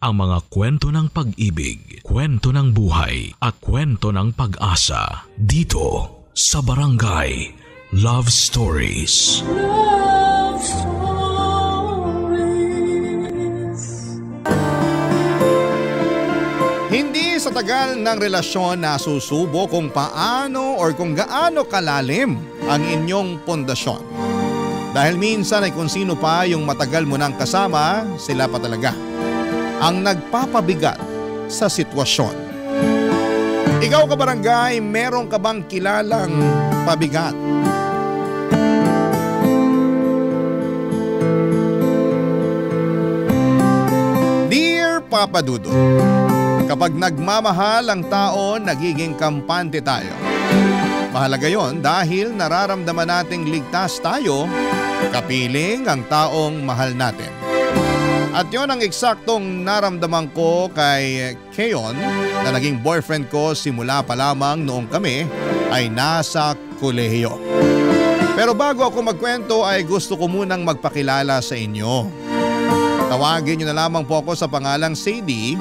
ang mga kwento ng pag-ibig, kwento ng buhay at kwento ng pag-asa dito sa Barangay Love Stories. Love Stories. Hindi sa tagal ng relasyon na susubo kung paano or kung gaano kalalim ang inyong pundasyon. Dahil minsan ay kung sino pa yung matagal mo nang kasama, sila pa talaga ang nagpapabigat sa sitwasyon. Ikaw kabarangay, meron ka bang kilalang pabigat? Dear Papa Dudut, kapag nagmamahal ang tao, nagiging kampante tayo. Mahalaga yon dahil nararamdaman nating ligtas tayo, kapiling ang taong mahal natin. At yon ang eksaktong naramdaman ko kay Keon na naging boyfriend ko simula pa lamang noong kami ay nasa kolehiyo. Pero bago ako magkwento ay gusto ko munang magpakilala sa inyo. Tawagin niyo na lamang po ako sa pangalang Sadie,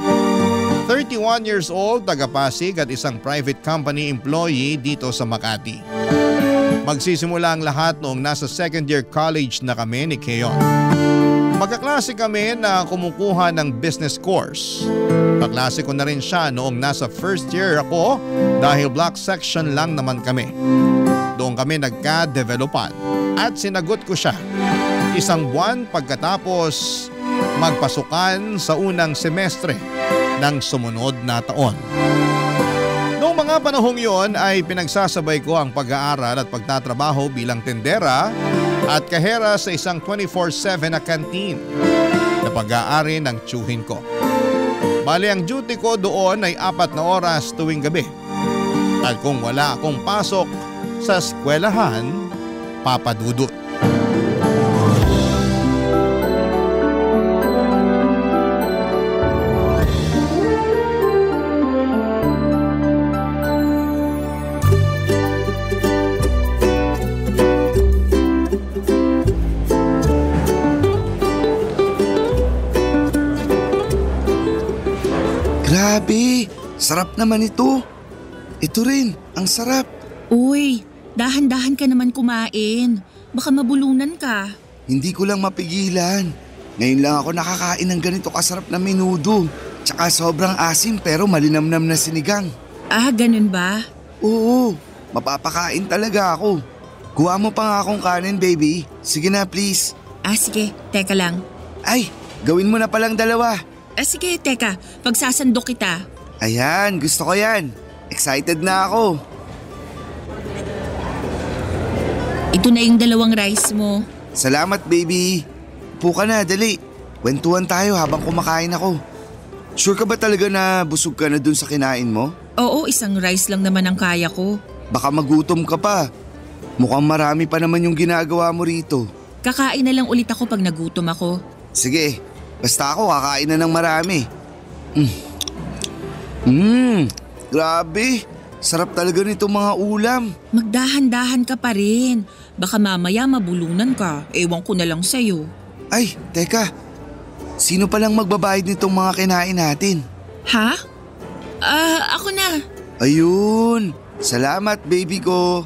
31 years old, taga-Pasig at isang private company employee dito sa Makati. Magsisimula ang lahat noong nasa second year college na kami ni Keon. Magkaklase kami na kumukuha ng business course. Kaklase ko na rin siya noong nasa first year ako dahil block section lang naman kami. Doon kami nagka-developan at sinagot ko siya. Isang buwan pagkatapos magpasukan sa unang semestre ng sumunod na taon. Noong mga panahong yon ay pinagsasabay ko ang pag-aaral at pagtatrabaho bilang tendera at kahera sa isang 24/7 na canteen na pag-aari ng tiyuhin ko. Bali ang duty ko doon ay 4 na oras tuwing gabi. At kung wala akong pasok sa eskwelahan, papadudot. Grabe, sarap naman ito. Ito rin, ang sarap. Uy, dahan-dahan ka naman kumain. Baka mabulunan ka. Hindi ko lang mapigilan. Ngayon lang ako nakakain ng ganito kasarap na menudo. Tsaka sobrang asim pero malinamnam na sinigang. Ah, ganun ba? Oo, mapapakain talaga ako. Kuha mo pa nga akong kanin, baby. Sige na, please. Ah, sige. Teka lang. Ay, gawin mo na palang 2. Ah, sige, teka. Pagsasandok kita. Ayan, gusto ko yan. Excited na ako. Ito na yung 2 rice mo. Salamat, baby. Upo ka na, dali. Kwentuhan tayo habang kumakain ako. Sure ka ba talaga na busog ka na dun sa kinain mo? Oo, isang rice lang naman ang kaya ko. Baka magutom ka pa. Mukhang marami pa naman yung ginagawa mo rito. Kakain na lang ulit ako pag nagutom ako. Sige, basta ako kakain na ng marami. Grabe. Sarap talaga nito mga ulam. Magdahan-dahan ka pa rin. Baka mamaya mabulunan ka. Ewan ko na lang sa'yo. Ay, teka. Sino palang magbabayad nitong mga kinain natin? Ha? Ako na. Ayun. Salamat, baby ko.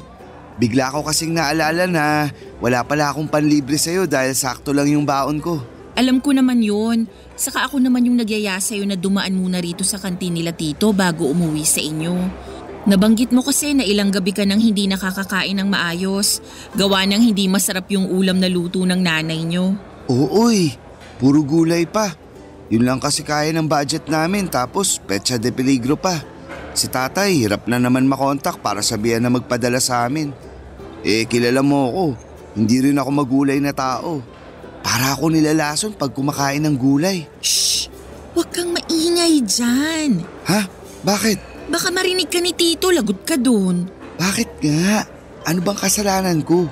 Bigla ko kasing naalala na wala pala akong panlibre sa'yo dahil sakto lang yung baon ko. Alam ko naman yun. Saka ako naman yung nagyaya sa'yo na dumaan muna rito sa kantin nila tito bago umuwi sa inyo. Nabanggit mo kasi na ilang gabi ka nang hindi nakakakain ng maayos. Gawa nang hindi masarap yung ulam na luto ng nanay nyo. Ooy, puro gulay pa. Yun lang kasi kaya ng budget namin tapos petsa de peligro pa. Si tatay hirap na naman makontak para sabihan na magpadala sa amin. Kilala mo ako, hindi rin ako magulay na tao. Para ako nilalason pag kumakain ng gulay. Shh! Huwag kang maingay dyan. Ha? Bakit? Baka marinig ka ni tito, lagot ka dun. Bakit nga? Ano bang kasalanan ko?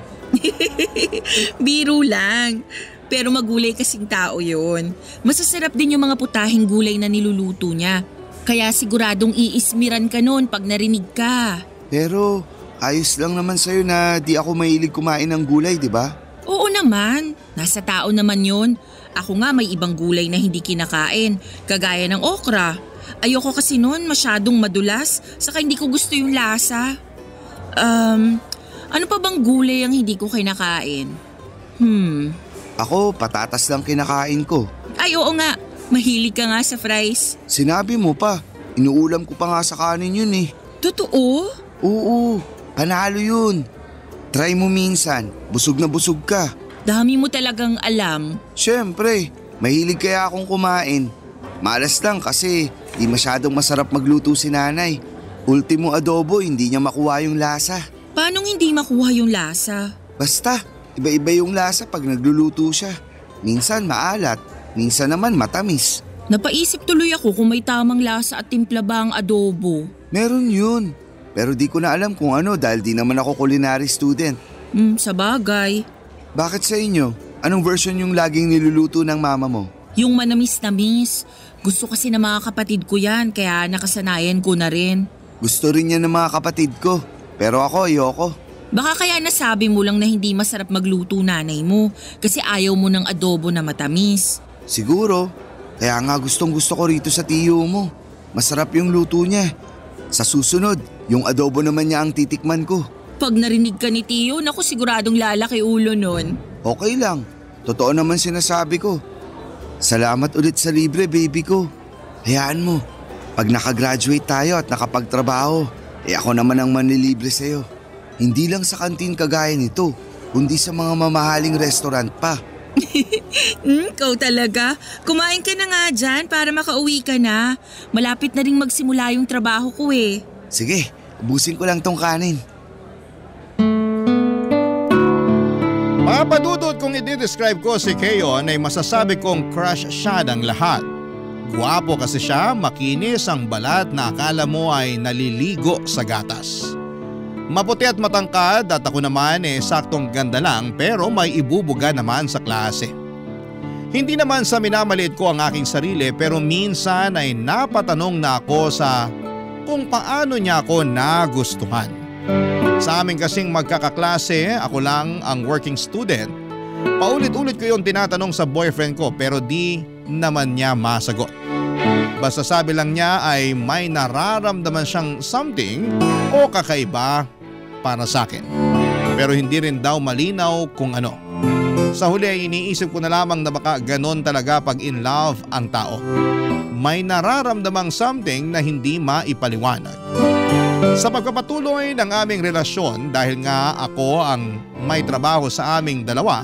Biro lang. Pero magulay kasing tao yon. Masasarap din yung mga putahing gulay na niluluto niya. Kaya siguradong iismiran ka nun pag narinig ka. Pero ayos lang naman sa'yo na di ako mahilig kumain ng gulay, di ba? Oo naman. Nasa tao naman yon. Ako nga may ibang gulay na hindi kinakain, kagaya ng okra. Ayoko kasi nun masyadong madulas, saka hindi ko gusto yung lasa. Ano pa bang gulay ang hindi ko kinakain? Ako, patatas lang kinakain ko. Ay oo nga, mahilig ka nga sa fries. Sinabi mo pa, inuulam ko pa nga sa kanin yun eh. Totoo? Oo, panalo yun. Try mo minsan, busog na busog ka. Dami mo talagang alam. Siyempre, mahilig kaya akong kumain. Malas lang kasi di masyadong masarap magluto si nanay. Ultimo adobo, hindi niya makuha yung lasa. Paanong hindi makuha yung lasa? Basta, iba-iba yung lasa pag nagluluto siya. Minsan maalat, minsan naman matamis. Napaisip tuloy ako kung may tamang lasa at timpla ba ang adobo. Meron yun. Pero di ko na alam kung ano dahil di naman ako culinary student. Sa bagay. Bakit sa inyo? Anong version yung laging niluluto ng mama mo? Yung manamis-namis. Gusto kasi ng mga kapatid ko yan kaya nakasanayan ko na rin. Gusto rin yan ng mga kapatid ko. Pero ako ayoko. Baka kaya nasabi mo lang na hindi masarap magluto nanay mo kasi ayaw mo ng adobo na matamis. Siguro. Kaya nga gustong gusto ko rito sa tiyo mo. Masarap yung luto niya. Sa susunod, yung adobo naman niya ang titikman ko. Pag narinig ka ni Tiyo, naku siguradong lalaki ulo nun. Okay lang. Totoo naman sinasabi ko. Salamat ulit sa libre, baby ko. Hayaan mo. Pag nakagraduate tayo at nakapagtrabaho, ako naman ang manlilibre sa'yo. Hindi lang sa kantin kagaya nito, kundi sa mga mamahaling restaurant pa. Ikaw talaga. Kumain ka na nga dyan para makauwi ka na. Malapit na rin magsimula yung trabaho ko eh. Sige, ubusin ko lang tong kanin. Mga padudod, kung i-describe ko si Keyon ay masasabi kong crush siya ng lahat. Guwapo kasi siya, makinis ang balat na akala mo ay naliligo sa gatas. Maputi at matangkad at ako naman saktong ganda lang pero may ibubuga naman sa klase. Hindi naman sa minamaliit ko ang aking sarili pero minsan ay napatanong na ako sa kung paano niya ako nagustuhan. Sa amin kasing magkakaklase, ako lang ang working student. Paulit-ulit ko yung tinatanong sa boyfriend ko pero di naman niya masagot. Basta sabi lang niya ay may nararamdaman siyang something o kakaiba para sa akin. Pero hindi rin daw malinaw kung ano. Sa huli ay iniisip ko na lamang na baka ganon talaga pag in love ang tao. May nararamdamang something na hindi maipaliwanag. Sa pagpapatuloy ng aming relasyon dahil nga ako ang may trabaho sa aming dalawa,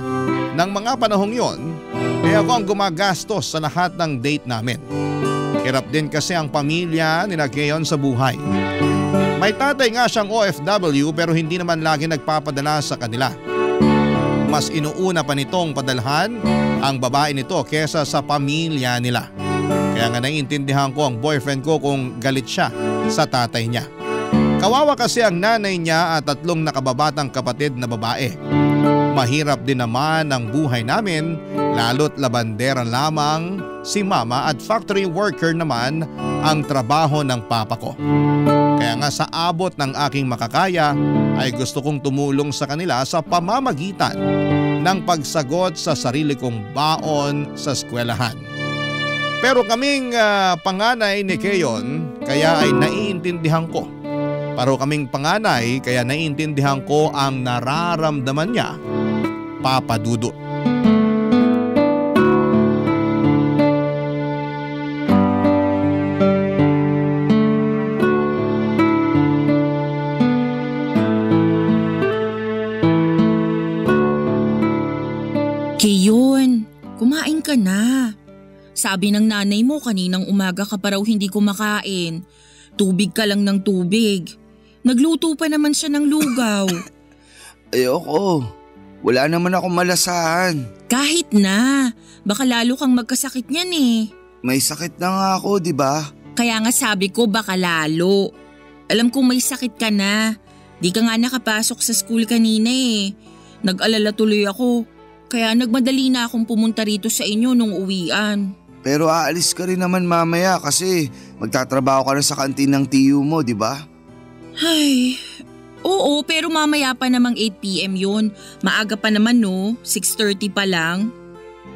ng mga panahong yon, ako ang gumagastos sa lahat ng date namin. Hirap din kasi ang pamilya ni Keyon sa buhay. May tatay nga siyang OFW pero hindi naman lagi nagpapadala sa kanila. Mas inuuna pa nitong padalhan ang babae nito kesa sa pamilya nila. Kaya nga naiintindihan ko ang boyfriend ko kung galit siya sa tatay niya. Kawawa kasi ang nanay niya at 3 nakababatang kapatid na babae. Mahirap din naman ang buhay namin lalo't labandera lamang si mama at factory worker naman ang trabaho ng papa ko. Kaya nga sa abot ng aking makakaya ay gusto kong tumulong sa kanila sa pamamagitan ng pagsagot sa sarili kong baon sa eskwelahan. Pero kaming panganay ni Keyon kaya ay naiintindihan ko. Paro kaming panganay kaya naiintindihan ko ang nararamdaman niya, Papa Dudut. Keyon, kumain ka na. Sabi ng nanay mo kaninang umaga ka pa raw hindi kumakain. Tubig ka lang ng tubig. Nagluto pa naman siya ng lugaw. Ayoko. Wala naman ako malasahan. Kahit na. Baka lalo kang magkasakit niyan eh. May sakit na nga ako, di ba? Kaya nga sabi ko baka lalo. Alam kong may sakit ka na. Di ka nga nakapasok sa school kanina eh. Nag-alala tuloy ako. Kaya nagmadali na akong pumunta rito sa inyo nung uwian. Pero aalis ka rin naman mamaya kasi magtatrabaho ka na sa kantin ng tiyo mo, di ba? Ay, oo pero mamaya pa namang 8 PM yun. Maaga pa naman no, 6:30 pa lang.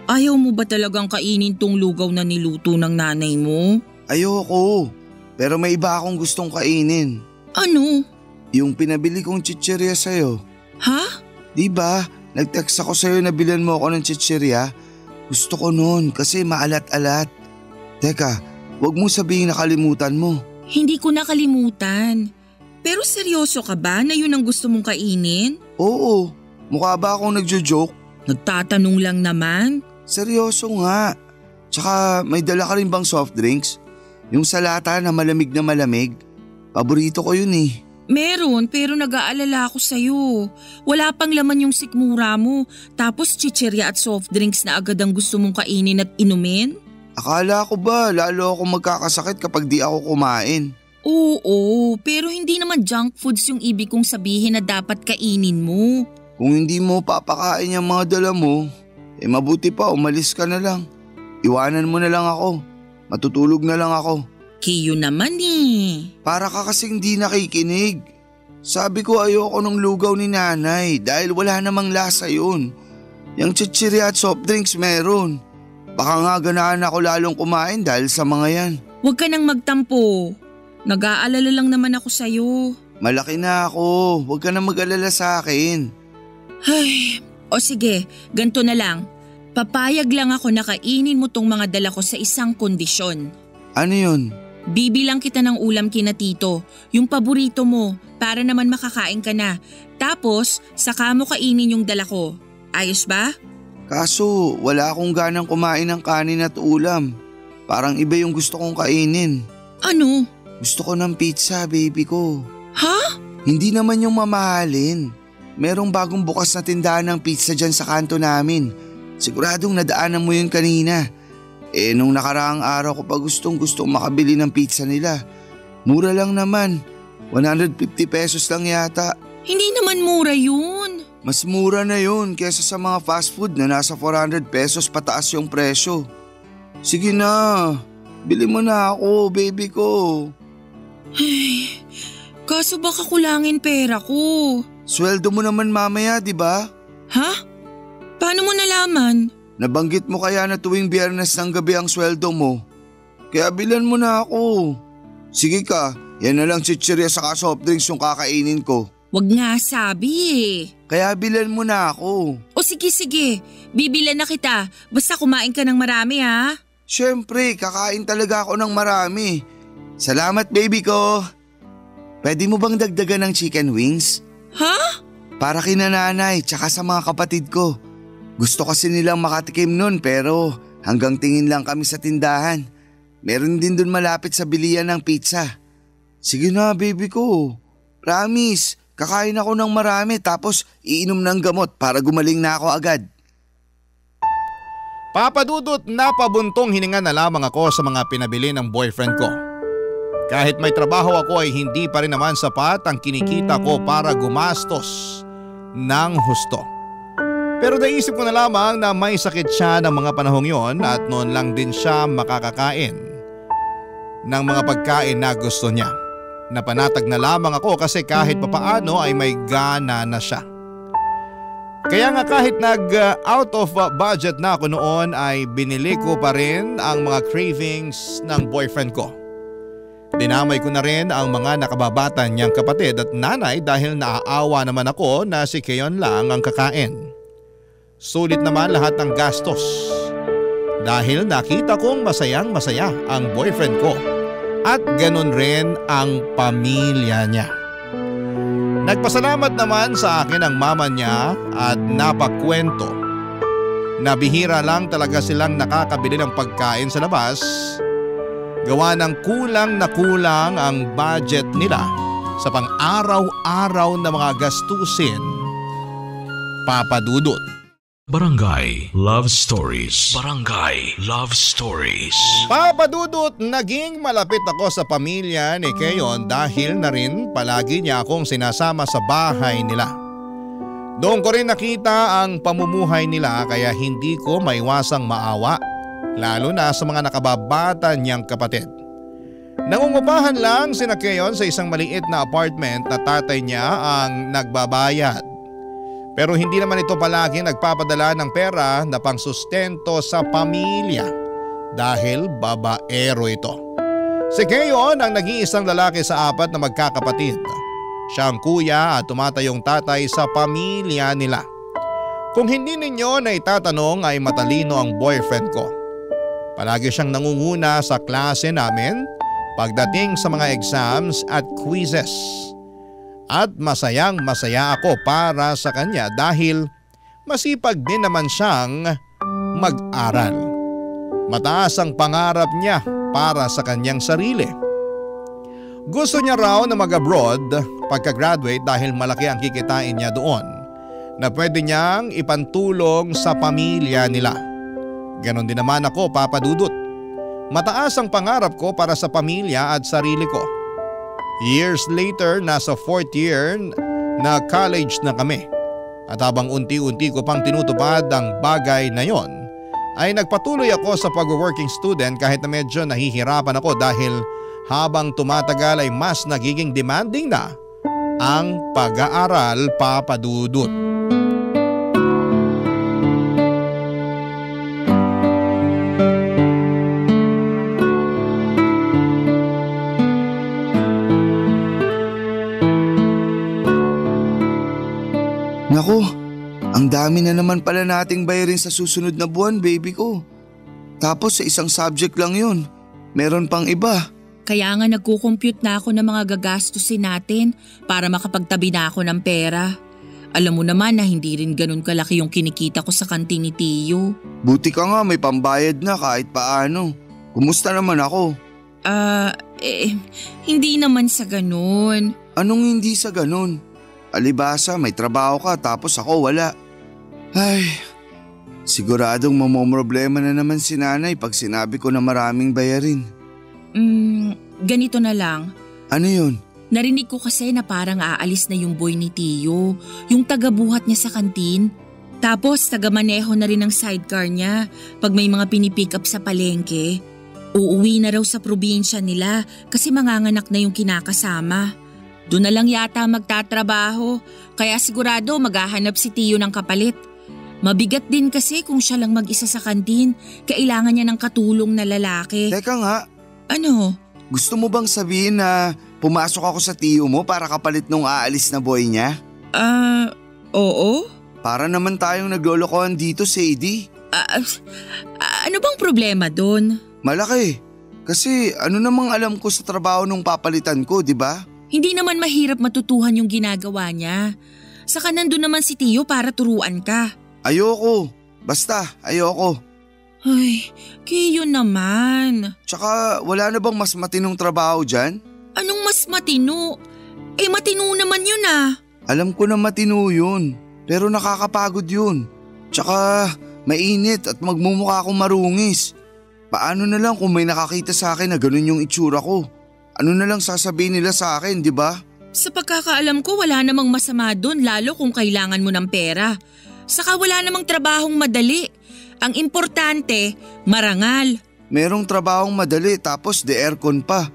Ayaw mo ba talagang kainin tong lugaw na niluto ng nanay mo? Ayoko, pero may iba akong gustong kainin. Ano? Yung pinabili kong chichirya sa'yo. Ha? Diba, nag-text ako sa'yo na bilan mo ako ng chichirya. Gusto ko nun kasi maalat-alat. Teka, wag mo sabihin nakalimutan mo. Hindi ko nakalimutan. Pero seryoso ka ba na yun ang gusto mong kainin? Oo, mukha ba akong nagjo-joke? Nagtatanong lang naman. Seryoso nga. Tsaka may dala ka rin bang soft drinks? Yung sa lata na malamig. Paborito ko yun eh. Meron pero nag-aalala ako sa'yo. Wala pang laman yung sikmura mo. Tapos chichirya at soft drinks na agad ang gusto mong kainin at inumin? Akala ko ba lalo ako magkakasakit kapag di ako kumain? Oo, pero hindi naman junk foods yung ibig kong sabihin na dapat kainin mo. Kung hindi mo papakain yung mga dala mo, mabuti pa umalis ka na lang. Iwanan mo na lang ako. Matutulog na lang ako. Kiyo naman eh. Para ka kasing di nakikinig. Sabi ko ayoko ng lugaw ni nanay dahil wala namang lasa yun. Yung chichirya at soft drinks meron. Baka nga ganahan ako lalong kumain dahil sa mga yan. Huwag ka nang magtampo. Nag-aalala lang naman ako sa'yo. Malaki na ako. Huwag ka nang mag-alala sa akin. Ay, o sige, ganito na lang. Papayag lang ako na kainin mo tong mga dala ko sa isang kondisyon. Ano yun? Bibilang kita ng ulam kina tito, yung paborito mo, para naman makakain ka na. Tapos, saka mo kainin yung dala ko. Ayos ba? Kaso, wala akong ganang kumain ng kanin at ulam. Parang iba yung gusto kong kainin. Ano? Gusto ko ng pizza, baby ko. Ha? Hindi naman yung mamahalin. Merong bagong bukas na tindahan ng pizza dyan sa kanto namin. Siguradong nadaanan mo yun kanina. Nung nakaraang araw ko pa gustong makabili ng pizza nila. Mura lang naman. 150 pesos lang yata. Hindi naman mura yun. Mas mura na yun kesa sa mga fast food na nasa 400 pesos pataas yung presyo. Sige na, bili mo na ako, baby ko. Ay, kaso baka kulangin pera ko. Sweldo mo naman mamaya, di ba? Ha? Paano mo nalaman? Nabanggit mo kaya na tuwing Biyernes ng gabi ang sweldo mo. Kaya bilan mo na ako. Sige ka, yan na lang chichirya saka soft drinks yung kakainin ko. Wag nga sabi eh. Kaya bilan mo na ako. O sige, bibilan na kita. Basta kumain ka ng marami ha. Siyempre, kakain talaga ako ng marami. Salamat baby ko. Pwede mo bang dagdagan ng chicken wings? Ha? Para kina nanay tsaka sa mga kapatid ko. Gusto kasi nilang makatikim nun pero hanggang tingin lang kami sa tindahan. Meron din dun malapit sa bilihan ng pizza. Sige na baby ko. Promise. Kakain ako ng marami tapos iinom ng gamot para gumaling na ako agad. Papadudot, napabuntong hininga na lamang ako sa mga pinabili ng boyfriend ko. Kahit may trabaho ako ay hindi pa rin naman sapat ang kinikita ko para gumastos ng husto. Pero naisip ko na lamang na may sakit siya ng mga panahong yon at noon lang din siya makakakain ng mga pagkain na gusto niya. Napanatag na lamang ako kasi kahit papaano ay may gana na siya. Kaya nga kahit out of budget na ako noon ay binili ko pa rin ang mga cravings ng boyfriend ko. Dinamay ko na rin ang mga nakababatan niyang kapatid at nanay dahil naaawa naman ako na si Keyon lang ang kakain. Sulit naman lahat ng gastos dahil nakita kong masayang masaya ang boyfriend ko. At ganun rin ang pamilya niya. Nagpasalamat naman sa akin ang mama niya at napakwento na bihira lang talaga silang nakakabili ng pagkain sa labas. Gawa ng kulang na kulang ang budget nila sa pang-araw-araw na mga gastusin. Papadudot. Barangay Love Stories. Barangay Love Stories. Papadudot, naging malapit ako sa pamilya ni Keyon dahil na rin palagi niya akong sinasama sa bahay nila. Doon ko rin nakita ang pamumuhay nila kaya hindi ko maiwasang maawa, lalo na sa mga nakababata niyang kapatid. Nangungupahan lang sina Keyon sa isang maliit na apartment na tatay niya ang nagbabayad. Pero hindi naman ito palagi nagpapadala ng pera na pangsustento sa pamilya dahil babaero ito. Si Keyon ang nag-iisang lalaki sa 4 na magkakapatid. Siya ang kuya at tumatayong tatay sa pamilya nila. Kung hindi ninyo na itatanong ay matalino ang boyfriend ko. Palagi siyang nangunguna sa klase namin pagdating sa mga exams at quizzes. At masayang masaya ako para sa kanya dahil masipag din naman siyang mag-aral. Mataas ang pangarap niya para sa kanyang sarili. Gusto niya raw na mag-abroad pagka-graduate dahil malaki ang kikitain niya doon na pwede niyang ipantulong sa pamilya nila. Ganon din naman ako, Papa Dudut. Mataas ang pangarap ko para sa pamilya at sarili ko. Years later, nasa 4th year na college na kami. At habang unti-unti ko pang tinutupad ang bagay na yon, ay nagpatuloy ako sa pag-working student kahit na medyo nahihirapan ako dahil habang tumatagal ay mas nagiging demanding na ang pag-aaral, Papa Dudut. Naku, ang dami na naman pala nating bayarin sa susunod na buwan, baby ko. Tapos sa isang subject lang yun. Meron pang iba. Kaya nga nagko-compute na ako ng mga gagastusin natin para makapagtabi na ako ng pera. Alam mo naman na hindi rin ganun kalaki yung kinikita ko sa kantin ni Tiyo. Buti ka nga may pambayad na kahit paano. Kumusta naman ako? Hindi naman sa ganun. Anong hindi sa ganun? Alibasa, may trabaho ka tapos ako wala. Ay, siguradong mamomroblema na naman si nanay pag sinabi ko na maraming bayarin. Ganito na lang. Ano yun? Narinig ko kasi na parang aalis na yung boy ni Tiyo, yung tagabuhat niya sa kantin. Tapos tagamaneho na rin ang sidecar niya pag may mga pinipick up sa palengke. Uuwi na raw sa probinsya nila kasi manganganak na yung kinakasama. Doon na lang yata magtatrabaho, kaya sigurado maghahanap si Tiyo ng kapalit. Mabigat din kasi kung siya lang mag-isa sa kantin, kailangan niya ng katulong na lalaki. Teka nga. Ano? Gusto mo bang sabihin na pumasok ako sa Tiyo mo para kapalit nung aalis na boy niya? Oo. Para naman tayong naglolokohan dito, Sadie. Ano bang problema doon? Malaki. Kasi ano namang alam ko sa trabaho nung papalitan ko, di ba? Hindi naman mahirap matutuhan yung ginagawa niya. Saka nandun naman si Tiyo para turuan ka. Ayoko. Basta, ayoko. Ay, Kiyo naman. Tsaka wala na bang mas matinong trabaho dyan? Anong mas matino? Matino naman yun ah. Alam ko na matino yun, pero nakakapagod yun. Tsaka mainit at magmumukha akong marungis. Paano na lang kung may nakakita sa akin na ganun yung itsura ko? Ano na lang sasabihin nila sa akin, di ba? Sa pagkakaalam ko wala namang masama doon lalo kung kailangan mo ng pera. Saka wala namang trabahong madali. Ang importante, marangal. Merong trabahong madali tapos de aircon pa.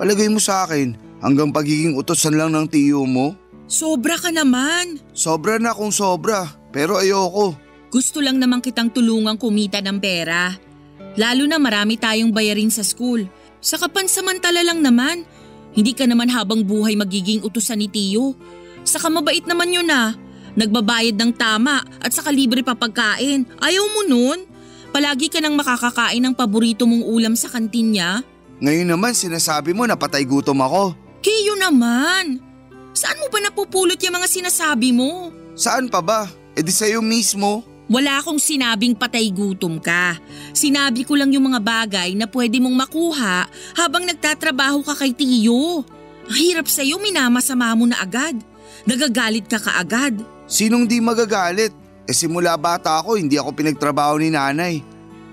Palagay mo sa akin, hanggang pagiging utosan lang ng Tiyo mo? Sobra ka naman. Sobra na kung sobra, pero ayoko. Gusto lang naman kitang tulungang kumita ng pera. Lalo na marami tayong bayarin sa school. Saka pansamantala lang naman. Hindi ka naman habang buhay magiging utusan ni Tiyo. Saka mabait naman yun ah. Nagbabayad ng tama at saka libre pa pagkain. Ayaw mo nun? Palagi ka nang makakakain ng paborito mong ulam sa kantin niya. Ngayon naman sinasabi mo na patay gutom ako. Kiyo naman. Saan mo ba napupulot yung mga sinasabi mo? Saan pa ba? Di sa'yo mismo. Wala akong sinabing patay gutom ka. Sinabi ko lang yung mga bagay na pwede mong makuha habang nagtatrabaho ka kay Tiyo. Ang hirap sa'yo, minamasama mo na agad. Nagagalit ka kaagad. Sinong di magagalit? Simula bata ako, hindi ako pinagtrabaho ni nanay.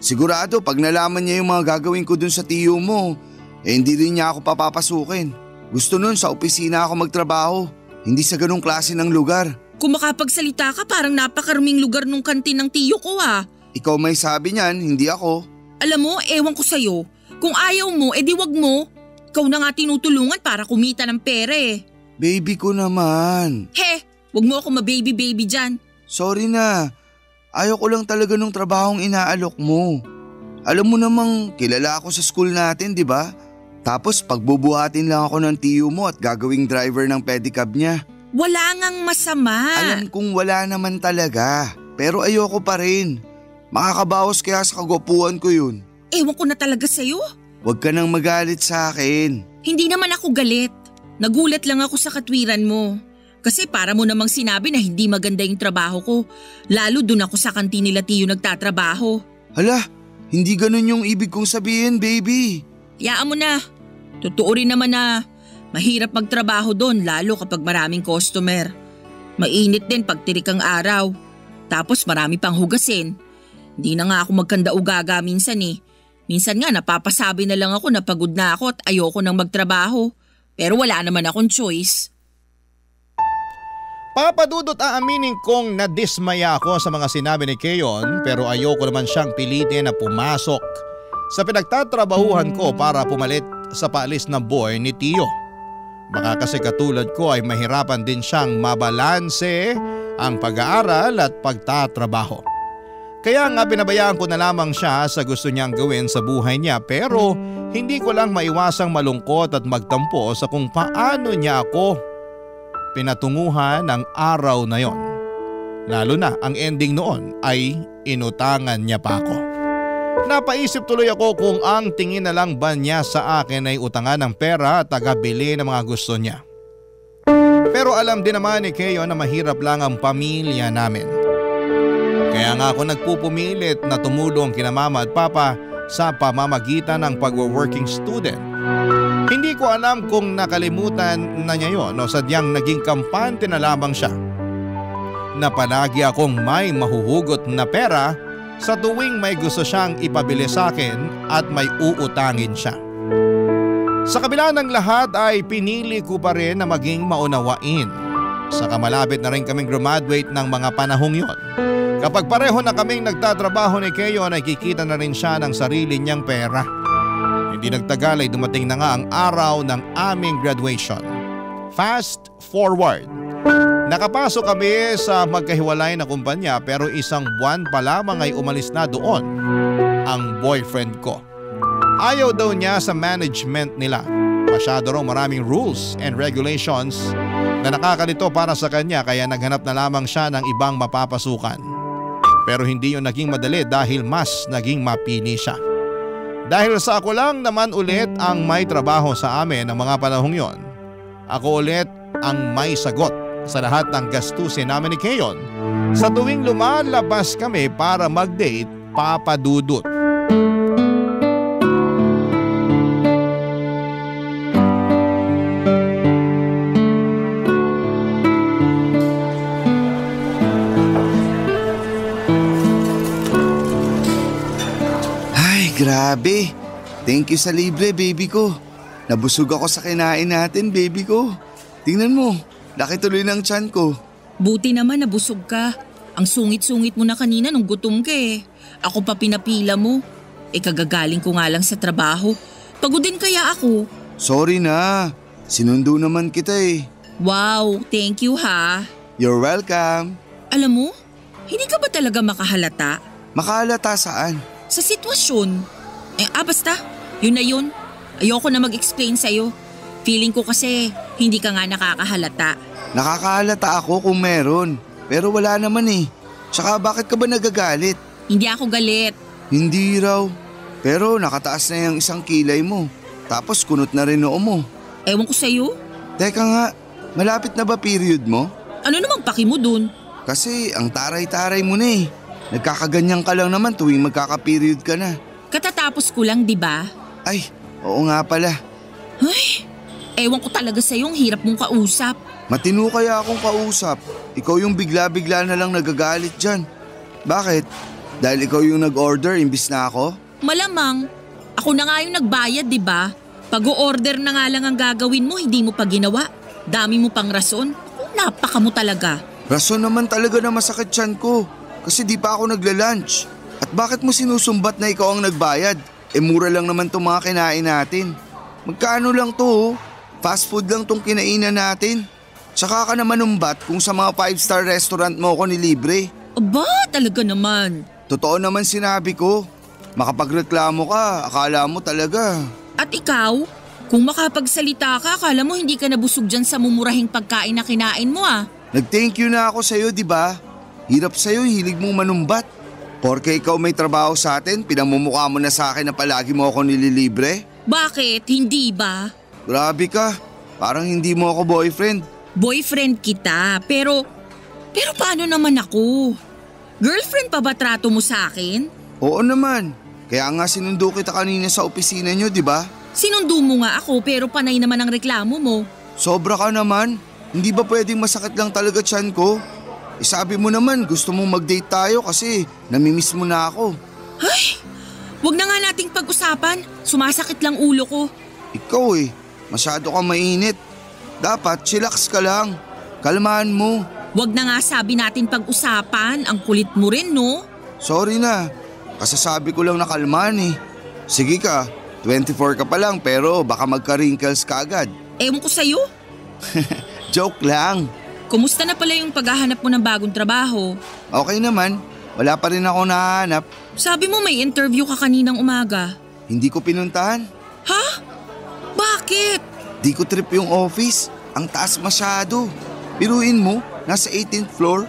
Sigurado pag nalaman niya yung mga gagawin ko dun sa Tiyo mo, hindi rin niya ako papapasukin. Gusto nun sa opisina ako magtrabaho, hindi sa ganung klase ng lugar. Kung makapagsalita ka parang napakaruming lugar nung kantin ng Tiyo ko ah. Ikaw may sabi niyan, hindi ako. Alam mo, ewan ko sa'yo. Kung ayaw mo, edi wag mo. Ikaw na nga tinutulungan para kumita ng pera eh. Baby ko naman. He, wag mo ako ma-baby-baby dyan. Sorry na. Ayaw ko lang talaga nung trabahong inaalok mo. Alam mo namang kilala ako sa school natin, di ba? Tapos pagbubuhatin lang ako ng tiyo mo at gagawing driver ng pedicab niya. Wala ngang masama. Alam kong wala naman talaga. Pero ayoko pa rin. Makakabawas kaya sa kagwapuan ko yun. Ewan ko na talaga sa'yo. Huwag ka nang magalit sa akin. Hindi naman ako galit. Nagulat lang ako sa katwiran mo. Kasi para mo namang sinabi na hindi maganda yung trabaho ko. Lalo dun ako sa kantin nila tiyo nagtatrabaho. Hala, hindi ganun yung ibig kong sabihin, baby. Yaan mo na. Totoo rin naman na mahirap magtrabaho doon lalo kapag maraming customer. Mainit din pag tirik ang araw. Tapos marami pang hugasin. Hindi na nga ako magkanda-ugaga minsan eh. Minsan nga napapasabi na lang ako na pagod na ako at ayoko nang magtrabaho. Pero wala naman akong choice. Papa Dudut, aaminin kong nadismaya ako sa mga sinabi ni Keyon pero ayoko naman siyang pilitin na pumasok sa pinagtatrabahuhan ko para pumalit sa paalis ng boy ni Tiyo. Baka kasi katulad ko ay mahirapan din siyang mabalanse ang pag-aaral at pagtatrabaho. Kaya nga pinabayaan ko na lamang siya sa gusto niyang gawin sa buhay niya pero hindi ko lang maiwasang malungkot at magtampo sa kung paano niya ako pinatunguhan ng araw na yon. Lalo na ang ending noon ay inutangan niya pa ako. Napaisip tuloy ako kung ang tingin na lang ba niya sa akin ay utangan ng pera at tagabili ng mga gusto niya. Pero alam din naman ni Keyo na mahirap lang ang pamilya namin. Kaya nga ako nagpupumilit na tumulong kina mama at papa sa pamamagitan ng pag-working student. Hindi ko alam kung nakalimutan na niya yon o sadyang naging kampante na lamang siya. Na palagi akong may mahuhugot na pera sa tuwing may gusto siyang ipabili sa akin at may uutangin siya. Sa kabila ng lahat ay pinili ko pa rin na maging maunawain. Saka malapit na rin kaming graduate ng mga panahong yon. Kapag pareho na kaming nagtatrabaho ni Keyo, nakikita na rin siya ng sarili niyang pera. Hindi nagtagal ay dumating na nga ang araw ng aming graduation. Fast forward. Nakapasok kami sa magkahiwalay na kumpanya pero isang buwan pa lamang ay umalis na doon ang boyfriend ko. Ayaw daw niya sa management nila. Masyado raw maraming rules and regulations na nakakalito para sa kanya kaya naghanap na lamang siya ng ibang mapapasukan. Pero hindi yun naging madali dahil mas naging mapili siya. Dahil sa ako lang naman ulit ang may trabaho sa amin ng mga panahong yon. Ako ulit ang may sagot sa lahat ng gastusin namin ni Keyon sa tuwing lumalabas kami para mag-date, Papa Dudut. Grabe. Thank you sa libre, baby ko. Nabusog ako sa kinain natin, baby ko. Tingnan mo, laki tuloy ng tiyan ko. Buti naman nabusog ka. Ang sungit-sungit mo na kanina nung gutom ka eh. Ako pa pinapila mo. Kagagaling ko nga lang sa trabaho. Pagod din kaya ako. Sorry na. Sinundo naman kita eh. Wow, thank you ha. You're welcome. Alam mo, hindi ka ba talaga makahalata? Makahalata saan? Sa sitwasyon. Basta. Yun na yun. Ayoko na mag-explain sa'yo. Feeling ko kasi hindi ka nga nakakahalata. Nakakahalata ako kung meron. Pero wala naman eh. Tsaka bakit ka ba nagagalit? Hindi ako galit. Hindi raw. Pero nakataas na yung isang kilay mo. Tapos kunot na rin noo mo. Ewan ko sa'yo. Teka nga, malapit na ba period mo? Ano namang paki mo dun? Kasi ang taray-taray mo na eh. Nagkakaganyan ka lang naman tuwing magkaka-period ka na. Katatapos ko lang, di ba? Ay, oo nga pala. Ay, ewan ko talaga sa'yo, ang hirap mong kausap. Matino kaya akong kausap. Ikaw yung bigla-bigla na lang nagagalit dyan. Bakit? Dahil ikaw yung nag-order imbis na ako? Malamang. Ako na nga yung nagbayad, di ba? Pag-o-order na nga lang ang gagawin mo, hindi mo pa ginawa. Dami mo pang rason. Napaka mo talaga. Rason naman talaga na masakit tiyan ko. Kasi di pa ako nagla-lunch. At bakit mo sinusumbat na ikaw ang nagbayad? Mura lang naman itong mga kinain natin. Magkano lang to? Fast food lang tong kinainan natin. Tsaka ka naman umbat kung sa mga 5-star restaurant mo ko nilibre. Aba, talaga naman. Totoo naman sinabi ko. Makapagreklamo ka, akala mo talaga. At ikaw, kung makapagsalita ka, akala mo hindi ka nabusog dyan sa mumurahing pagkain na kinain mo ah. Nag-thank you na ako sa'yo, di ba? Hirap sa'yo, hilig mong manumbat. Porke ikaw may trabaho sa atin, pinamumukha mo na sa akin na palagi mo ako nililibre? Bakit? Hindi ba? Grabe ka, parang hindi mo ako boyfriend. Boyfriend kita, pero paano naman ako? Girlfriend pa ba trato mo sa akin? Oo naman, kaya nga sinundo kita kanina sa opisina nyo, di ba? Sinundo mo nga ako pero panay naman ang reklamo mo. Sobra ka naman, hindi ba pwedeng masakit lang talaga tiyan ko? Sabi mo naman gusto mong mag-date tayo kasi namimiss mo na ako. Ay, wag na nga nating pag-usapan, sumasakit lang ulo ko. Ikaw masyado kang mainit. Dapat chillax ka lang, kalmahan mo. Wag na nga sabi natin pag-usapan, ang kulit mo rin no? Sorry na, kasasabi ko lang na kalmahan Sige ka, 24 ka pa lang pero baka magka-wrinkles ka agad. Ewan ko sa'yo. Joke lang. Kumusta na pala yung paghahanap mo ng bagong trabaho? Okay naman, wala pa rin ako nahanap. Sabi mo may interview ka kaninang umaga. Hindi ko pinuntahan. Ha? Bakit? Di ko trip yung office, ang taas masyado. Biruin mo, nasa 18th floor.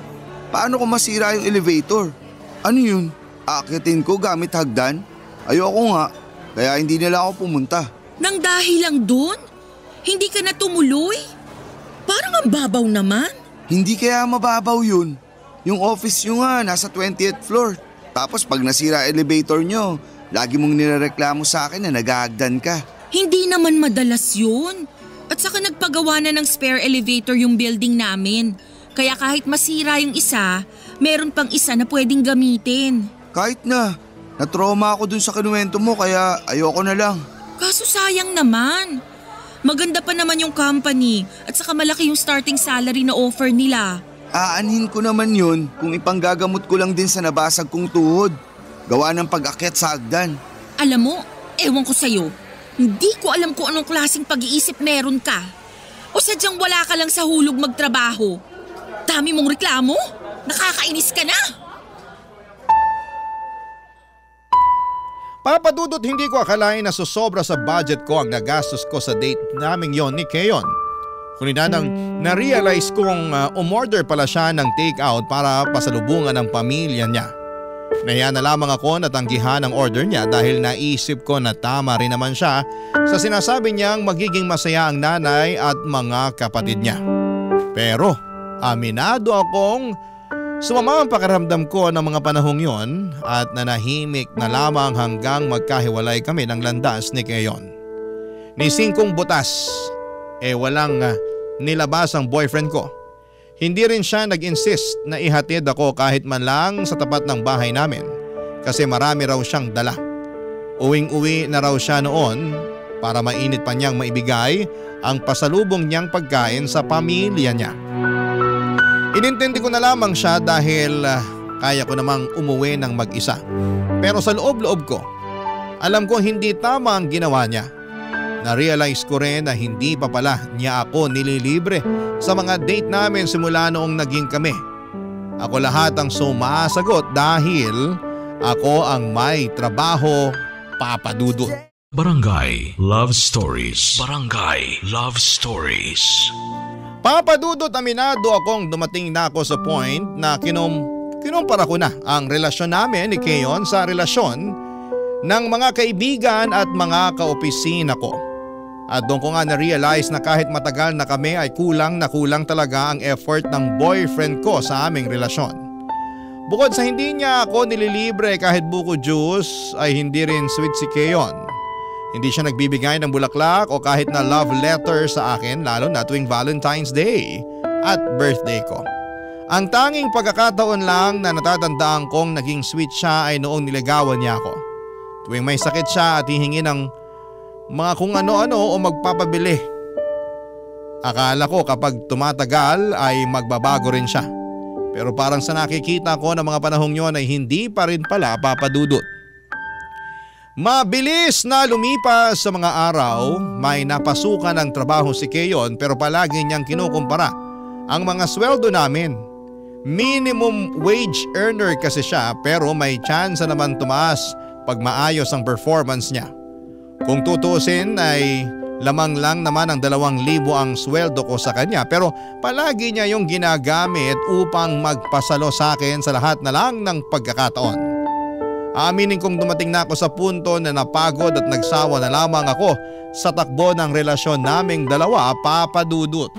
Paano ko masira yung elevator? Ano yun? Aakitin ko gamit hagdan? Ayoko nga, kaya hindi nila ako pumunta. Nang dahil lang dun? Hindi ka na tumuloy? Parang ang babaw naman. Hindi kaya mababaw yun. Yung office nyo nga nasa 20th floor. Tapos pag nasira elevator nyo, lagi mong nirereklamo sa akin na naghahagdan ka. Hindi naman madalas yun. At saka nagpagawa na ng spare elevator yung building namin. Kaya kahit masira yung isa, meron pang isa na pwedeng gamitin. Kahit na, natrauma ako dun sa kinuwento mo kaya ayoko na lang. Kaso sayang naman. Maganda pa naman yung company at saka malaki yung starting salary na offer nila. Aanhin ko naman yun kung ipanggagamot ko lang din sa nabasag kong tuhod. Gawa ng pag-akyat sa hagdan. Alam mo, ewan ko sa'yo. Hindi ko alam kung anong klaseng pag-iisip meron ka. O sadyang wala ka lang sa hulog magtrabaho. Dami mong reklamo? Nakakainis ka na! Papadudot, hindi ko akalain na susobra sa budget ko ang nagastos ko sa date naming yon ni Keyon. Kunina nang na-realize kong umorder pala siya ng take-out para pasalubungan ng pamilya niya. Nahiya na lamang ako na tanggihan ang order niya dahil naisip ko na tama rin naman siya sa sinasabi niyang magiging masaya ang nanay at mga kapatid niya. Pero aminado akong sumama ang pakiramdam ko ng mga panahong yon at nanahimik na lamang hanggang magkahiwalay kami ng landas ni Keyon. Ni singkong butas, walang nilabas ang boyfriend ko. Hindi rin siya nag-insist na ihatid ako kahit man lang sa tapat ng bahay namin kasi marami raw siyang dala. Uwing-uwi na raw siya noon para mainit pa niyang maibigay ang pasalubong niyang pagkain sa pamilya niya. Inintindi ko na lamang siya dahil kaya ko namang umuwi ng mag-isa. Pero sa loob-loob ko, alam ko hindi tama ang ginawa niya. Na-realize ko rin na hindi pa pala niya ako nililibre sa mga date namin simula noong naging kami. Ako lahat ang sumasagot dahil ako ang may trabaho, Papa Dudut. Barangay Love Stories. Barangay Love Stories. Papa Dudut, aminado akong dumating na ako sa point na kinumpara ko na ang relasyon namin ni Keyon sa relasyon ng mga kaibigan at mga kaopisina ko. At doon ko nga na-realize na kahit matagal na kami ay kulang na kulang talaga ang effort ng boyfriend ko sa aming relasyon. Bukod sa hindi niya ako nililibre kahit buko juice ay hindi rin sweet si Keyon. Hindi siya nagbibigay ng bulaklak o kahit na love letter sa akin lalo na tuwing Valentine's Day at birthday ko. Ang tanging pagkakataon lang na natatandaan kong naging sweet siya ay noong niligawan niya ako. Tuwing may sakit siya at hihingi ng mga kung ano-ano o magpapabili. Akala ko kapag tumatagal ay magbabago rin siya. Pero parang sa nakikita ko ng mga panahong yon ay hindi pa rin pala, Papa Dudut. Mabilis na lumipas sa mga araw, may napasukan ng trabaho si Keyon pero palagi niyang kinukumpara ang mga sweldo namin. Minimum wage earner kasi siya pero may chance naman tumaas pag maayos ang performance niya. Kung tutuusin ay lamang lang naman ang 2,000 ang sweldo ko sa kanya pero palagi niya yung ginagamit upang magpasalo sa akin sa lahat na lang ng pagkakataon. Aminin kong dumating na ako sa punto na napagod at nagsawa na lamang ako sa takbo ng relasyon naming dalawa, Papa Dudut.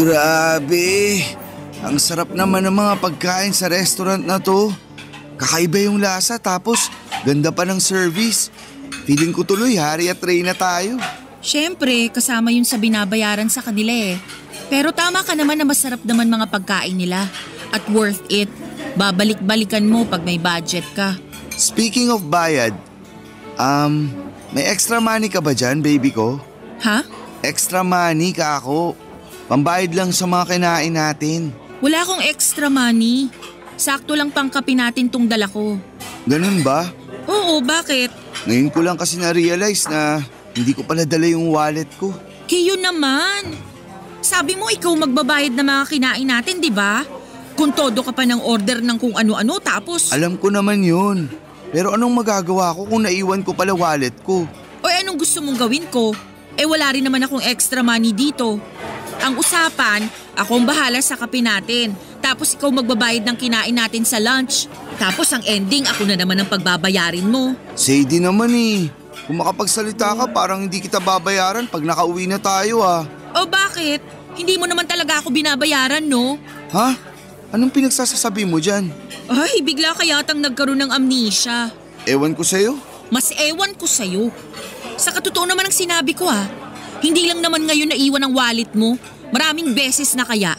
Grabe! Ang sarap naman ng mga pagkain sa restaurant na to. Kakaiba yung lasa tapos ganda pa ng service. Feeling ko tuloy hari at reyna tayo. Siyempre, kasama yun sa binabayaran sa kanila eh. Pero tama ka naman na masarap naman mga pagkain nila. At worth it. Babalik-balikan mo pag may budget ka. Speaking of bayad, may extra money ka ba dyan, baby ko? Ha? Extra money ka ako. Pambayad lang sa mga kinain natin. Wala akong extra money. Sakto lang pang kape natin tong dala ko. Ganun ba? Oo, bakit? Ngayon ko lang kasi na-realize na hindi ko pala dala yung wallet ko. Kiyo naman. Sabi mo ikaw magbabayad ng mga kinain natin, di ba? Kung todo ka pa ng order ng kung ano-ano tapos… Alam ko naman yun. Pero anong magagawa ko kung naiwan ko pala wallet ko? O anong gusto mong gawin ko? Eh wala rin naman akong extra money dito. Ang usapan, akong bahala sa kape natin. Tapos ikaw magbabayad ng kinain natin sa lunch. Tapos ang ending, ako na naman ang pagbabayarin mo. Sadie naman eh. Kung makapagsalita ka, parang hindi kita babayaran pag nakauwi na tayo ah. O bakit? Hindi mo naman talaga ako binabayaran, no? Ha? Anong pinagsasasabi mo dyan? Ay, bigla ka yatang nagkaroon ng amnesia. Ewan ko sa'yo. Mas ewan ko sa'yo. Sa katotoo naman ang sinabi ko ah. Hindi lang naman ngayon naiwan ang wallet mo. Maraming beses na kaya.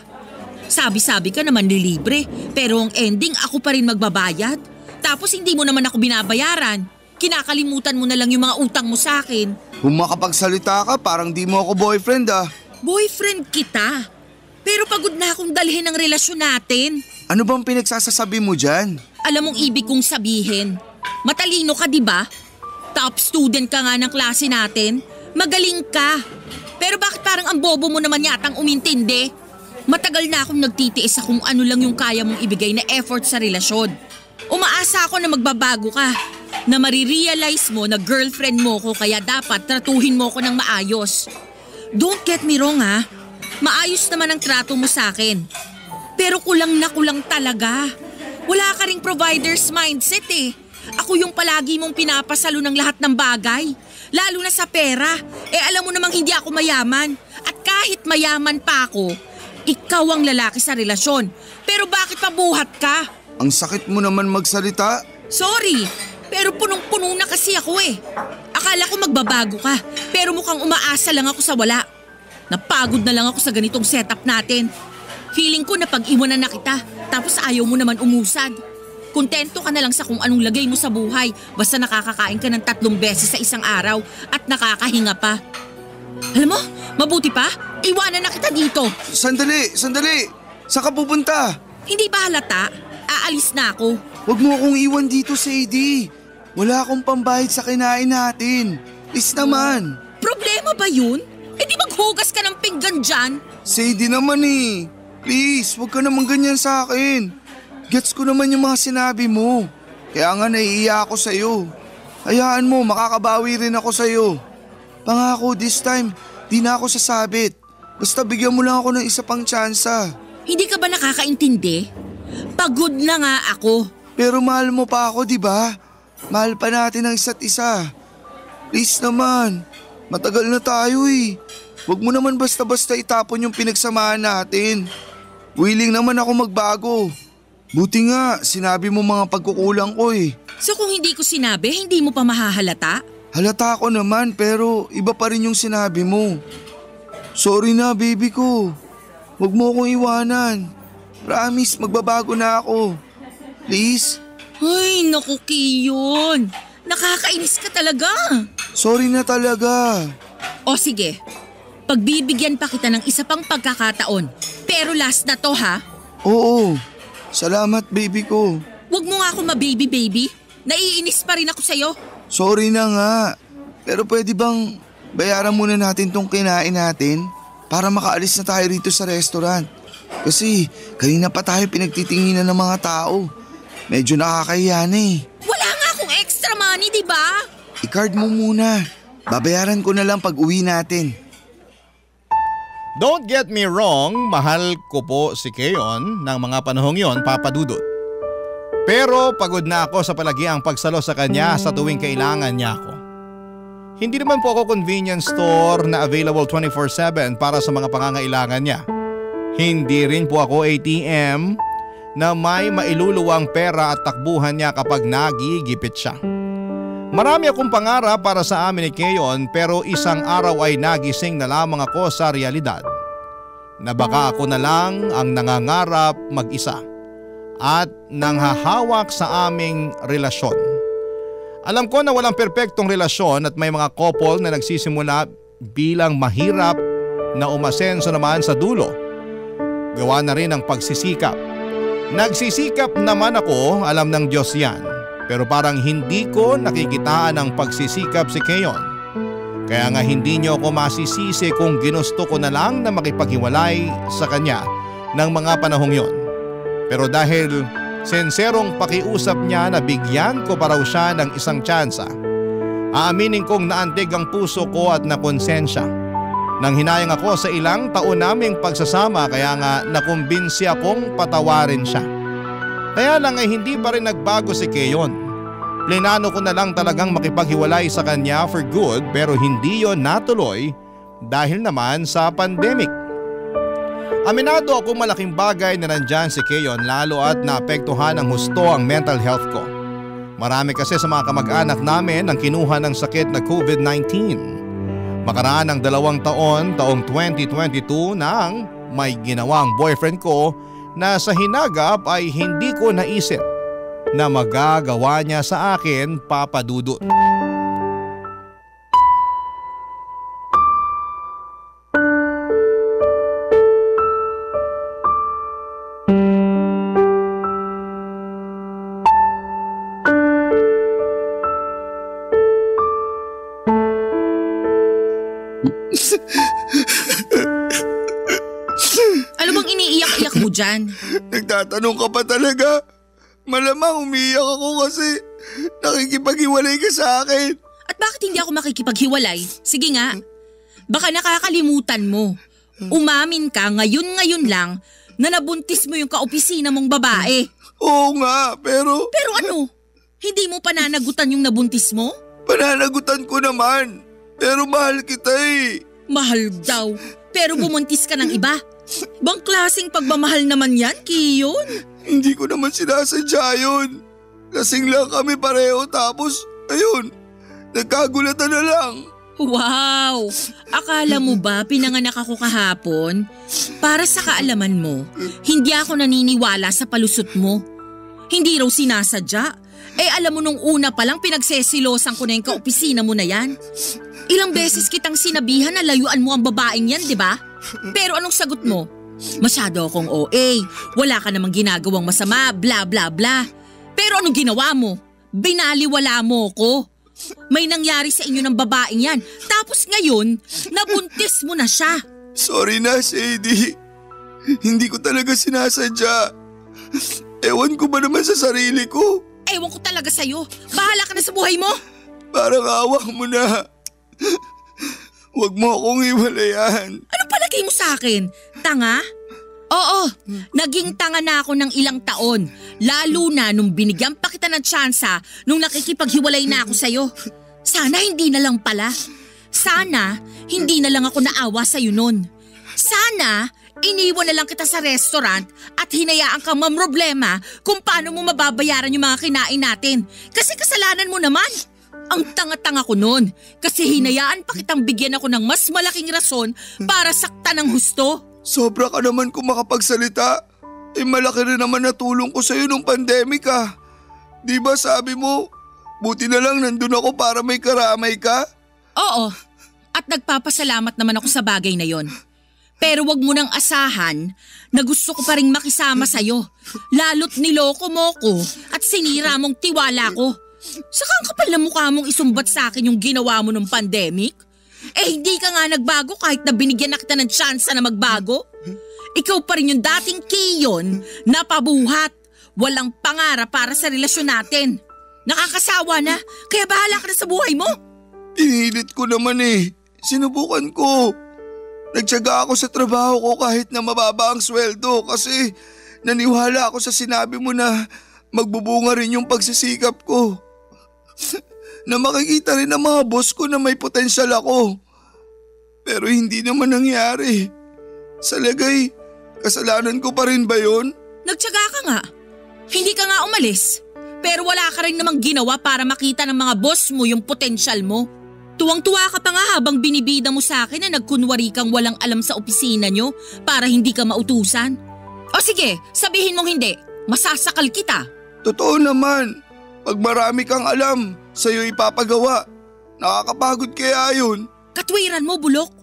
Sabi-sabi ka naman nilibre, pero ang ending ako pa rin magbabayad. Tapos hindi mo naman ako binabayaran. Kinakalimutan mo na lang yung mga utang mo sa akin. Kung makapagsalita ka, parang di mo ako boyfriend ah. Boyfriend kita. Pero pagod na akong dalhin ang relasyon natin. Ano bang pinagsasasabi mo dyan? Alam mong ibig kong sabihin. Matalino ka, di ba? Top student ka nga ng klase natin. Magaling ka. Pero bakit parang ang bobo mo naman yatang umintindi? Matagal na akong nagtitiis sa kung ano lang yung kaya mong ibigay na effort sa relasyon. Umaasa ako na magbabago ka. Na marirealize mo na girlfriend mo ko kaya dapat tratuhin mo ko ng maayos. Don't get me wrong ha. Maayos naman ang trato mo sa akin. Pero kulang na kulang talaga. Wala ka ring provider's mindset eh. Ako yung palagi mong pinapasalo ng lahat ng bagay. Lalo na sa pera. Eh alam mo namang hindi ako mayaman. At kahit mayaman pa ako, ikaw ang lalaki sa relasyon. Pero bakit pabuhat ka? Ang sakit mo naman magsalita. Sorry, pero punong-puno na kasi ako eh. Akala ko magbabago ka, pero mukhang umaasa lang ako sa wala. Napagod na lang ako sa ganitong setup natin. Feeling ko na pag-iwanan na kita, tapos ayaw mo naman umusad. Kontento ka na lang sa kung anong lagay mo sa buhay, basta nakakakain ka ng 3 beses sa isang araw at nakakahinga pa. Alam mo, mabuti pa, iwanan na kita dito. Sandali! Saan ka pupunta? Hindi ba halata? Aalis na ako. Huwag mo akong iwan dito, Sadie. Wala akong pambayad sa kinain natin. Please naman. Problema ba yun? Eh di maghugas ka ng pinggan dyan. Sadie naman eh. Please, huwag ka naman ganyan sa akin. Gets ko naman yung mga sinabi mo. Kaya nga naiiya ako sa'yo. Hayaan mo, makakabawi rin ako sa'yo. Pangako, this time, di na ako sasabit. Basta bigyan mo lang ako ng isa pang tsansa. Hindi ka ba nakakaintindi? Pagod na nga ako. Pero mahal mo pa ako, di ba? Mahal pa natin ang isa't isa. Please naman, matagal na tayo eh. Huwag mo naman basta-basta itapon yung pinagsamahan natin. Willing naman ako magbago. Buti nga, sinabi mo mga pagkukulang ko eh. So kung hindi ko sinabi, hindi mo pa mahahalata? Halata ko naman pero iba pa rin yung sinabi mo. Sorry na baby ko. Huwag mo akong iwanan. Promise, magbabago na ako. Please? Ay, naku Kiyon. Nakakainis ka talaga. Sorry na talaga. O sige, pagbibigyan pa kita ng isa pang pagkakataon. Pero last na to ha. Oo, salamat baby ko. Huwag mo nga ako ma-baby-baby. Naiinis pa rin ako sa'yo. Sorry na nga. Pero pwede bang bayaran muna natin tong kinain natin para makaalis na tayo rito sa restaurant? Kasi kanina pa tayo pinagtitinginan ng mga tao. Medyo nakakahiya na eh. Wala nga akong extra money, di ba? I-card mo muna. Babayaran ko na lang pag uwi natin. Don't get me wrong, mahal ko po si Keon ng mga panahong yon, Papa Dudut. Pero pagod na ako sa palagiang pagsalo sa kanya sa tuwing kailangan niya ako. Hindi naman po ako convenience store na available 24/7 para sa mga pangangailangan niya. Hindi rin po ako ATM na may mailuluwang pera at takbuhan niya kapag nagigipit siya. Marami akong pangarap para sa amin ni Keon pero isang araw ay nagising na lamang ako sa realidad na baka ako na lang ang nangangarap mag-isa at nanghahawak sa aming relasyon. Alam ko na walang perpektong relasyon at may mga couple na nagsisimula bilang mahirap na umasenso naman sa dulo. Gawa na rin ang pagsisikap. Nagsisikap naman ako, alam ng Diyos yan. Pero parang hindi ko nakikitaan ang pagsisikap si Keon. Kaya nga hindi niyo ako masisisi kung ginusto ko na lang na makipaghiwalay sa kanya ng mga panahong yon. Pero dahil senserong pakiusap niya na bigyan ko pa raw siya ng isang tsansa, aaminin kong naantig ang puso ko at nakonsensya. Nang hinayang ako sa ilang taon naming pagsasama kaya nga nakumbinsi akong patawarin siya. Kaya lang ay hindi pa rin nagbago si Keon. Plinano ko na lang talagang makipaghiwalay sa kanya for good pero hindi yon natuloy dahil naman sa pandemic. Aminado ako malaking bagay na nandyan si Keon lalo at naapektuhan ng husto ang mental health ko. Marami kasi sa mga kamag-anak namin ang kinuha ng sakit na COVID-19. Makaraan ng 2 taon, taong 2022 nang may ginawang boyfriend ko na sa hinagap ay hindi ko naisip na magagawa niya sa akin, Papa Dudut. Ano bang iniiyak-iyak mo dyan? Nagtatanong ka pa talaga? Malamang umiyak ako kasi nakikipaghiwalay ka sa akin. At bakit hindi ako makikipaghiwalay? Sige nga. Baka nakakalimutan mo. Umamin ka ngayon lang na nabuntis mo yung kaopisina mong babae. Oo nga, pero… Pero ano? Hindi mo pananagutan yung nabuntis mo? Pananagutan ko naman. Pero mahal kita eh. Mahal daw. Pero bumuntis ka ng iba. Bang klaseng pagmamahal naman yan, Keon? Hindi ko naman sinasadya yun. Lasing lang kami pareho tapos, ayun, nagkagulatan na lang. Wow! Akala mo ba pinanganak ako kahapon? Para sa kaalaman mo, hindi ako naniniwala sa palusot mo. Hindi raw sinasadya. Alam mo nung una pa lang pinagsesilosan ko na yung kaopisina mo na yan. Ilang beses kitang sinabihan na layuan mo ang babaeng yan, di ba? Pero anong sagot mo? Masyado akong OA, wala ka namang ginagawang masama, bla bla bla. Pero anong ginawa mo? Binaliwala mo ko. May nangyari sa inyo ng babaeng yan, tapos ngayon, nabuntis mo na siya. Sorry na, Sadie. Hindi ko talaga sinasadya. Ewan ko ba naman sa sarili ko? Ewan ko talaga sa'yo. Bahala ka na sa buhay mo. Parang awak mo na. Huwag mo akong iwalayan. Ano palagay mo sa akin? Tanga? Oo, naging tanga na ako ng ilang taon. Lalo na nung binigyan pa kita ng tsansa nung nakikipaghiwalay na ako sa'yo. Sana hindi na lang pala. Sana hindi na lang ako naawa sa'yo nun. Sana iniwan na lang kita sa restaurant at hinayaan kang mamroblema kung paano mo mababayaran yung mga kinain natin. Kasi kasalanan mo naman. Ang tanga-tanga ko nun kasi hinayaan pa kitang bigyan ako ng mas malaking rason para saktan ng husto. Sobra ka naman kung makapagsalita. Malaki rin naman natulong ko sa'yo nung pandemic ah. Di ba sabi mo, buti na lang nandun ako para may karamay ka? Oo, at nagpapasalamat naman ako sa bagay na yon. Pero wag mo nang asahan na gusto ko pa rin makisama sa'yo. Lalo't niloko mo ko at sinira mong tiwala ko. Saka ang kapal na mukha mong isumbat sa akin yung ginawa mo nung pandemic. Hindi ka nga nagbago kahit na binigyan na kita ng tsansa na magbago. Ikaw pa rin yung dating Kiyon na pabuhat. Walang pangarap para sa relasyon natin. Nakakasawa na, kaya bahala ka na sa buhay mo. Pinilit ko naman Sinubukan ko. Nagtiyaga ako sa trabaho ko kahit na mababa ang sweldo kasi naniwala ako sa sinabi mo na magbubunga rin yung pagsisikap ko. Na makikita rin ng mga boss ko na may potensyal ako. Pero hindi naman nangyari. Sa lagay, kasalanan ko pa rin ba yun? Nagtiyaga ka nga. Hindi ka nga umalis. Pero wala ka rin namang ginawa para makita ng mga boss mo yung potensyal mo. Tuwang-tuwa ka pa nga habang binibida mo sa akin na nagkunwari kang walang alam sa opisina nyo para hindi ka mautusan. O sige, sabihin mong hindi. Masasakal kita. Totoo naman. Pag marami kang alam, sa'yo ipapagawa. Nakakapagod kaya yun. Katwiran mo, bulok.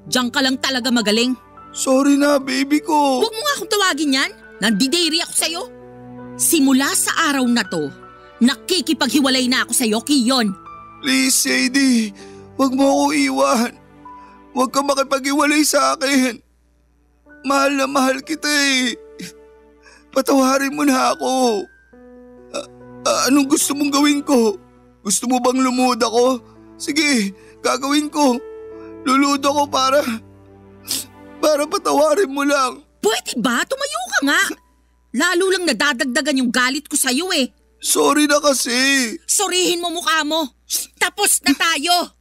Diyan ka lang talaga magaling. Sorry na, baby ko. Huwag mo nga akong tawagin yan. Nandidiri ako sa'yo. Simula sa araw na to, nakikipaghiwalay na ako sa'yo, Kiyon. Please, Sadie. Huwag mo ako iwan. Huwag ka makipag-iwalay sa akin. Mahal na mahal kita Patawarin mo na ako. Anong gusto mong gawin ko? Gusto mo bang lumuda ko? Sige, gagawin ko. Luluda ko para patawarin mo lang. Pwede ba? Tumayo ka nga. Lalo lang nadadagdagan yung galit ko sa'yo Sorry na kasi. Sorihin mo mukha mo. Tapos na tayo.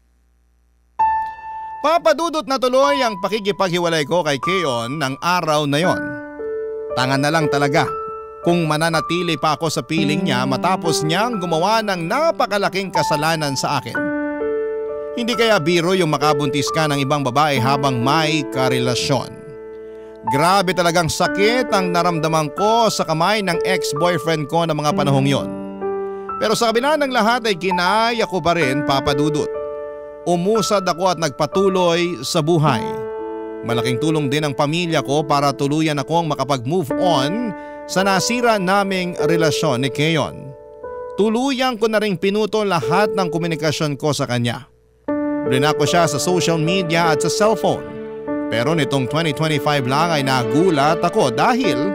Papadudot na tuloy ang pakikipaghiwalay ko kay Kiyon ng araw na yon. Tangan na lang talaga kung mananatili pa ako sa piling niya matapos niyang gumawa ng napakalaking kasalanan sa akin. Hindi kaya biro yung makabuntis ka ng ibang babae habang may karelasyon. Grabe talagang sakit ang naramdaman ko sa kamay ng ex-boyfriend ko ng mga panahong yon. Pero sa kabila ng lahat ay kinaya ko pa rin, Papadudot. Umusad ako at nagpatuloy sa buhay. Malaking tulong din ang pamilya ko para tuluyan akong makapag-move on sa nasira naming relasyon ni Kiyon. Tuluyan ko na ring pinuto lahat ng komunikasyon ko sa kanya. Blinak ko siya sa social media at sa cellphone. Pero nitong 2025 lang ay nagulat ako dahil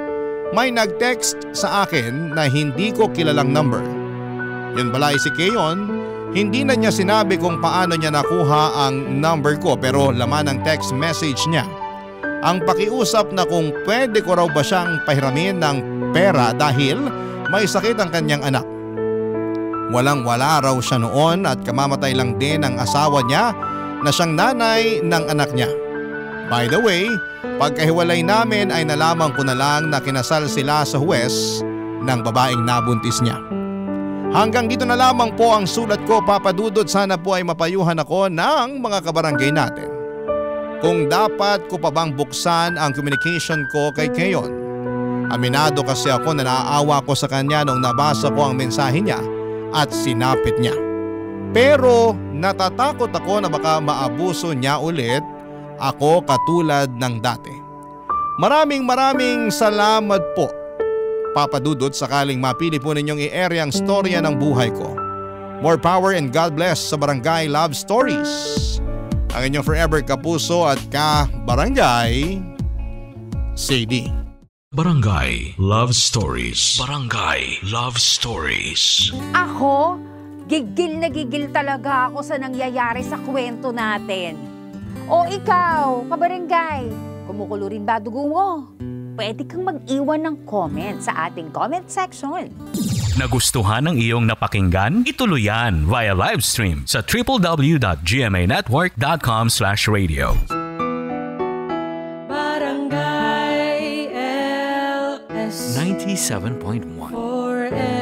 may nag-text sa akin na hindi ko kilalang number. Yun pala ay si Kiyon, hindi na niya sinabi kung paano niya nakuha ang number ko pero laman ng text message niya. Ang pakiusap na kung pwede ko raw ba siyang pahiramin ng pera dahil may sakit ang kanyang anak. Walang-wala raw siya noon at kamamatay lang din ang asawa niya na siyang nanay ng anak niya. By the way, pagkahiwalay namin ay nalaman ko na lang na kinasal sila sa huwes ng babaeng nabuntis niya. Hanggang dito na lamang po ang sulat ko, Papadudot. Sana po ay mapayuhan ako ng mga kabarangay natin. Kung dapat ko pa bang buksan ang communication ko kay Kiyon. Aminado kasi ako na naaawa ko sa kanya nung nabasa ko ang mensahe niya at sinapit niya. Pero natatakot ako na baka maabuso niya ulit ako katulad ng dati. Maraming salamat po, Papadudot, sakaling mapili po ninyong i-ere ang storya ng buhay ko. More power and God bless sa Barangay Love Stories. Ang inyong forever kapuso at ka-barangay, Sadie. Barangay Love Stories. Barangay Love Stories. Ako, gigil na gigil talaga ako sa nangyayari sa kwento natin. O ikaw, kabarangay, kumukulo rin ba dugo mo? Pwede kang mag-iwan ng comment sa ating comment section. Nagustuhan ng iyong napakinggan? Ituloy yan via live stream sa www.gmanetwork.com/radio. Barangay LS 97.1 4